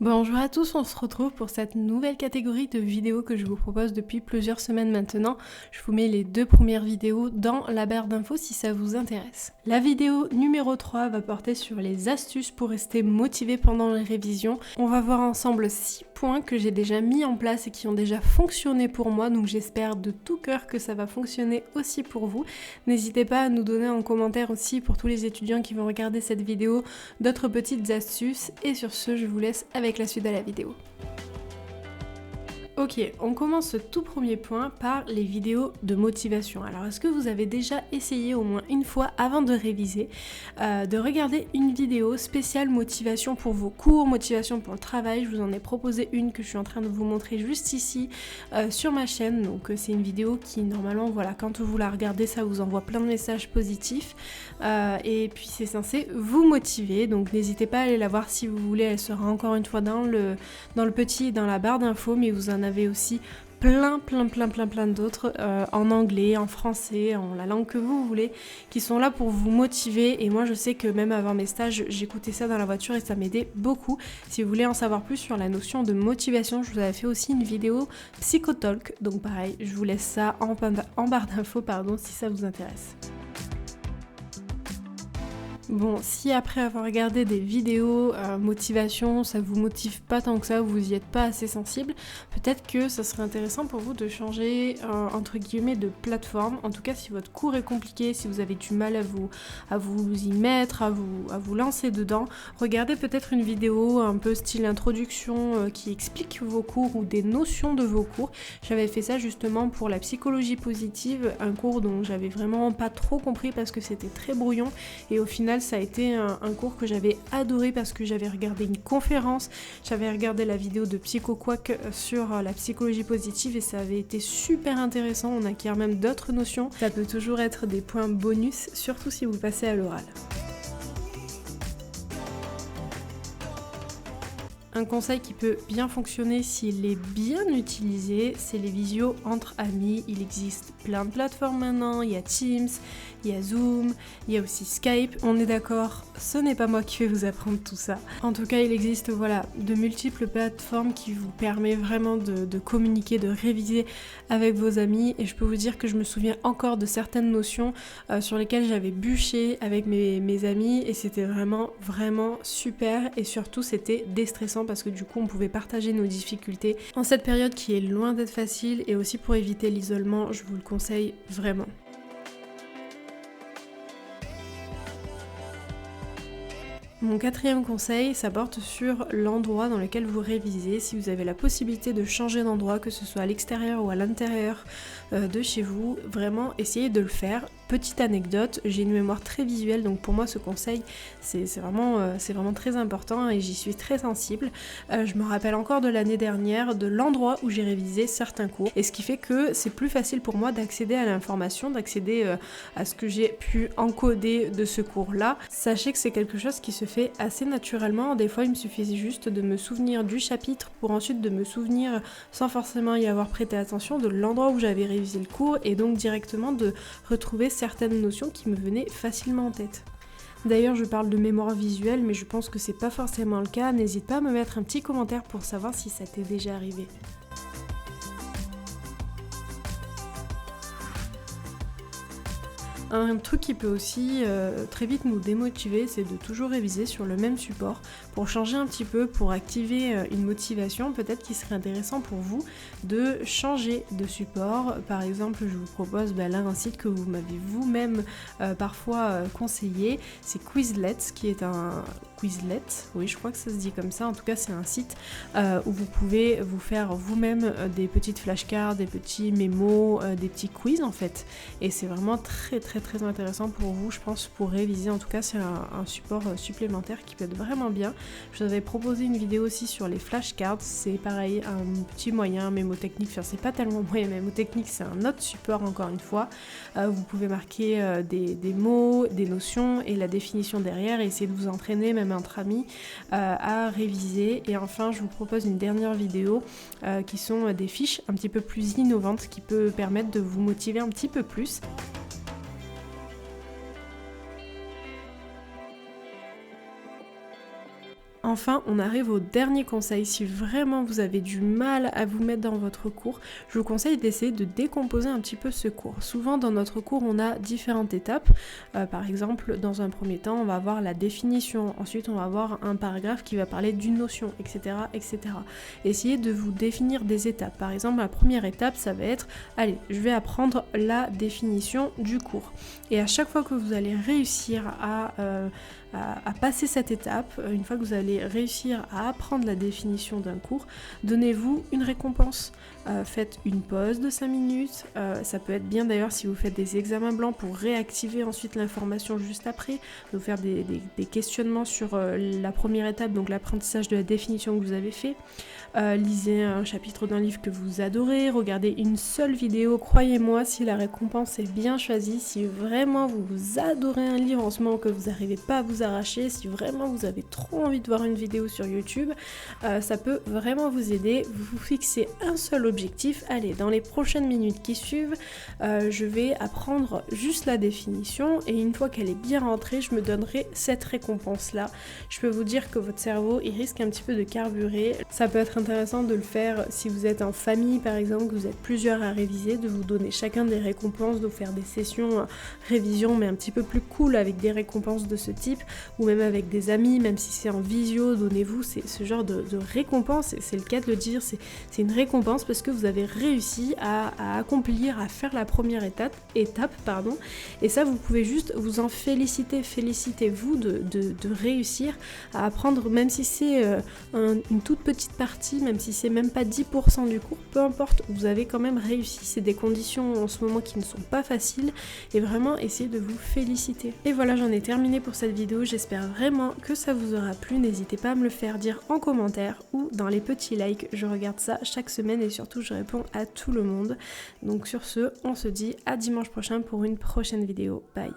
Bonjour à tous, on se retrouve pour cette nouvelle catégorie de vidéos que je vous propose depuis plusieurs semaines maintenant. Je vous mets les deux premières vidéos dans la barre d'infos si ça vous intéresse. La vidéo numéro 3 va porter sur les astuces pour rester motivé pendant les révisions. On va voir ensemble 6 points que j'ai déjà mis en place et qui ont déjà fonctionné pour moi, donc j'espère de tout cœur que ça va fonctionner aussi pour vous. N'hésitez pas à nous donner en commentaire aussi pour tous les étudiants qui vont regarder cette vidéo d'autres petites astuces et sur ce je vous laisse avec la suite de la vidéo. Ok, on commence ce tout premier point par les vidéos de motivation. Alors est-ce que vous avez déjà essayé au moins une fois avant de réviser de regarder une vidéo spéciale motivation pour vos cours, motivation pour le travail? Je vous en ai proposé une que je suis en train de vous montrer juste ici sur ma chaîne. Donc c'est une vidéo qui normalement, voilà, quand vous la regardez, ça vous envoie plein de messages positifs et puis c'est censé vous motiver. Donc n'hésitez pas à aller la voir si vous voulez, elle sera encore une fois dans le petit, dans la barre d'infos, mais vous en avez aussi plein d'autres en anglais, en français, en la langue que vous voulez, qui sont là pour vous motiver. Et moi je sais que même avant mes stages, j'écoutais ça dans la voiture et ça m'aidait beaucoup. Si vous voulez en savoir plus sur la notion de motivation, je vous avais fait aussi une vidéo Psychotalk, donc pareil, je vous laisse ça en barre d'infos, si ça vous intéresse. Bon, si après avoir regardé des vidéos motivation, ça vous motive pas tant que ça, vous y êtes pas assez sensible, peut-être que ça serait intéressant pour vous de changer entre guillemets de plateforme. En tout cas, si votre cours est compliqué, si vous avez du mal à vous y mettre, à vous lancer dedans, regardez peut-être une vidéo un peu style introduction qui explique vos cours ou des notions de vos cours. J'avais fait ça justement pour la psychologie positive, un cours dont j'avais vraiment pas trop compris parce que c'était très brouillon et au final ça a été un cours que j'avais adoré parce que j'avais regardé une conférence, j'avais regardé la vidéo de PsychoQuack sur la psychologie positive et ça avait été super intéressant, on acquiert même d'autres notions. Ça peut toujours être des points bonus, surtout si vous passez à l'oral. Un conseil qui peut bien fonctionner s'il est bien utilisé, c'est les visios entre amis. Il existe plein de plateformes maintenant, il y a Teams, il y a Zoom, il y a aussi Skype. On est d'accord, ce n'est pas moi qui vais vous apprendre tout ça. En tout cas, il existe de multiples plateformes qui vous permettent vraiment de communiquer, de réviser avec vos amis. Et je peux vous dire que je me souviens encore de certaines notions sur lesquelles j'avais bûché avec mes amis et c'était vraiment super et surtout c'était déstressant parce que du coup on pouvait partager nos difficultés en cette période qui est loin d'être facile et aussi pour éviter l'isolement, je vous le conseille vraiment. Mon quatrième conseil, ça porte sur l'endroit dans lequel vous révisez. Si vous avez la possibilité de changer d'endroit, que ce soit à l'extérieur ou à l'intérieur de chez vous, vraiment essayez de le faire. Petite anecdote, j'ai une mémoire très visuelle, donc pour moi ce conseil c'est vraiment très important et j'y suis très sensible. Je me rappelle encore de l'année dernière, de l'endroit où j'ai révisé certains cours et ce qui fait que c'est plus facile pour moi d'accéder à l'information, d'accéder à ce que j'ai pu encoder de ce cours-là. Sachez que c'est quelque chose qui se fait assez naturellement. Des fois il me suffisait juste de me souvenir du chapitre pour ensuite de me souvenir, sans forcément y avoir prêté attention, de l'endroit où j'avais révisé le cours et donc directement de retrouver certaines notions qui me venaient facilement en tête. D'ailleurs, je parle de mémoire visuelle, mais je pense que c'est pas forcément le cas. N'hésite pas à me mettre un petit commentaire pour savoir si ça t'est déjà arrivé. Un truc qui peut aussi très vite nous démotiver, c'est de toujours réviser sur le même support. Pour changer un petit peu, pour activer une motivation, peut-être qu'il serait intéressant pour vous de changer de support. Par exemple, je vous propose là un site que vous m'avez vous-même parfois conseillé, c'est Quizlet, qui est un... Quizlet, oui je crois que ça se dit comme ça, en tout cas c'est un site où vous pouvez vous faire vous-même des petites flashcards, des petits mémos, des petits quiz en fait. Et c'est vraiment très intéressant pour vous, je pense, pour réviser. En tout cas c'est un support supplémentaire qui peut être vraiment bien. Je vous avais proposé une vidéo aussi sur les flashcards, c'est pareil, un petit moyen mémotechnique, enfin c'est pas tellement moyen mémotechnique, c'est un autre support encore une fois. Vous pouvez marquer des mots, des notions et la définition derrière et essayer de vous entraîner même entre amis à réviser. Et enfin je vous propose une dernière vidéo qui sont des fiches un petit peu plus innovantes qui peut permettre de vous motiver un petit peu plus. Enfin, on arrive au dernier conseil. Si vraiment vous avez du mal à vous mettre dans votre cours, je vous conseille d'essayer de décomposer un petit peu ce cours. Souvent dans notre cours, on a différentes étapes. Par exemple, dans un premier temps, on va avoir la définition. Ensuite, on va avoir un paragraphe qui va parler d'une notion, etc., etc. Essayez de vous définir des étapes. Par exemple, la première étape, ça va être, allez, je vais apprendre la définition du cours. Et à chaque fois que vous allez réussir à passer cette étape, une fois que vous allez réussir à apprendre la définition d'un cours, donnez-vous une récompense. Faites une pause de 5 minutes, ça peut être bien d'ailleurs si vous faites des examens blancs pour réactiver ensuite l'information juste après, de faire des questionnements sur la première étape, donc l'apprentissage de la définition que vous avez fait. Lisez un chapitre d'un livre que vous adorez, regardez une seule vidéo, croyez-moi, si la récompense est bien choisie, si vraiment vous adorez un livre en ce moment que vous n'arrivez pas à vous arracher, si vraiment vous avez trop envie de voir une vidéo sur YouTube, ça peut vraiment vous aider. Vous fixez un seul objectif, allez, dans les prochaines minutes qui suivent, je vais apprendre juste la définition et une fois qu'elle est bien rentrée, je me donnerai cette récompense-là. Je peux vous dire que votre cerveau, il risque un petit peu de carburer. Ça peut être intéressant de le faire si vous êtes en famille par exemple, que vous êtes plusieurs à réviser, de vous donner chacun des récompenses, de faire des sessions révision mais un petit peu plus cool avec des récompenses de ce type, ou même avec des amis, même si c'est en visio, donnez-vous ce genre de récompense, c'est le cas de le dire, c'est une récompense parce que vous avez réussi à accomplir, à faire la première étape, et ça vous pouvez juste vous en félicitez-vous de réussir à apprendre, même si c'est une toute petite partie, même si c'est même pas 10% du cours, peu importe, vous avez quand même réussi. C'est des conditions en ce moment qui ne sont pas faciles et vraiment essayez de vous féliciter. Et voilà, j'en ai terminé pour cette vidéo, j'espère vraiment que ça vous aura plu, n'hésitez pas à me le faire dire en commentaire ou dans les petits likes, je regarde ça chaque semaine et surtout je réponds à tout le monde. Donc sur ce, on se dit à dimanche prochain pour une prochaine vidéo, bye.